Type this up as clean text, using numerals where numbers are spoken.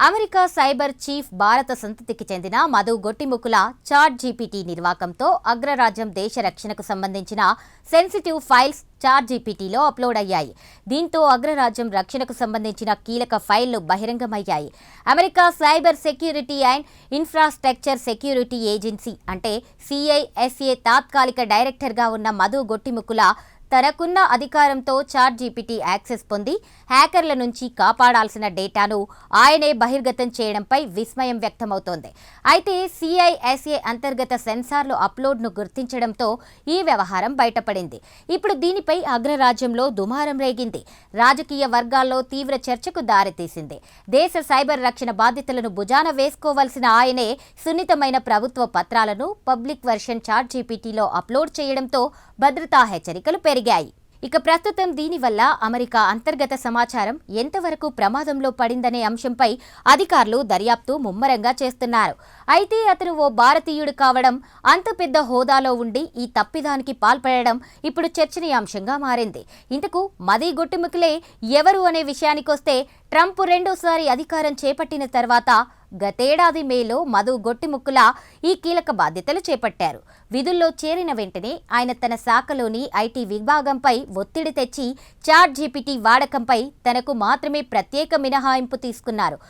America cyber chief భారత సంతతికి చెందిన మధు గొట్టిముక్కుల చాట్ జీపీటీ నిర్వాకంతో అగ్రరాజ్యం దేశ రక్షణకు సంబంధించిన సెన్సిటివ్ ఫైల్స్ చాట్ జీపీటీలో అప్లోడ్ అయ్యాయి. దీంతో అగ్రరాజ్యం రక్షణకు సంబంధించిన కీలక ఫైళ్లు బహిరంగమయ్యాయి. America cyber security and infrastructure security agency అంటే CISA తాత్కాలిక డైరెక్టర్గా ఉన్న మధు గొట్టిముక్కుల తనకున్న అధికారంతో చాట్ జీపీటీ యాక్సెస్ పొంది హ్యాకర్ల నుంచి కాపాడాల్సిన డేటాను ఆయనే బహిర్గతం చేయడంపై విస్మయం వ్యక్తమవుతోంది. అయితే CISA అంతర్గత సెన్సార్లు అప్లోడ్ను గుర్తించడంతో ఈ వ్యవహారం బయటపడింది. ఇప్పుడు దీనిపై అగ్రరాజ్యంలో దుమారం రేగింది. రాజకీయ వర్గాల్లో తీవ్ర చర్చకు దారితీసింది. దేశ సైబర్ రక్షణ బాధ్యతలను భుజాన వేసుకోవాల్సిన ఆయనే సున్నితమైన ప్రభుత్వ పత్రాలను పబ్లిక్ వర్షన్ చాట్ జీపీటీలో అప్లోడ్ చేయడంతో భద్రతా హెచ్చరికలు పెరిగాయి. ఇక ప్రస్తుతం దీనివల్ల అమెరికా అంతర్గత సమాచారం ఎంతవరకు ప్రమాదంలో పడిందనే అంశంపై అధికారులు దర్యాప్తు ముమ్మరంగా చేస్తున్నారు. అయితే అతను ఓ భారతీయుడు కావడం, అంత పెద్ద హోదాలో ఉండి ఈ తప్పిదానికి పాల్పడడం ఇప్పుడు చర్చనీయాంశంగా మారింది. ఇంతకు మధు గొట్టిముక్కులే ఎవరు అనే విషయానికొస్తే, ట్రంప్ రెండోసారి అధికారం చేపట్టిన తర్వాత గతేడాది మేలో మధు గొట్టిముక్కుల ఈ కీలక బాధ్యతలు చేపట్టారు. విధుల్లో చేరిన వెంటనే ఆయన తన శాఖలోని IT విభాగంపై ఒత్తిడి తెచ్చి చాట్ జీపీటీ వాడకంపై తనకు మాత్రమే ప్రత్యేక మినహాయింపు తీసుకున్నారు.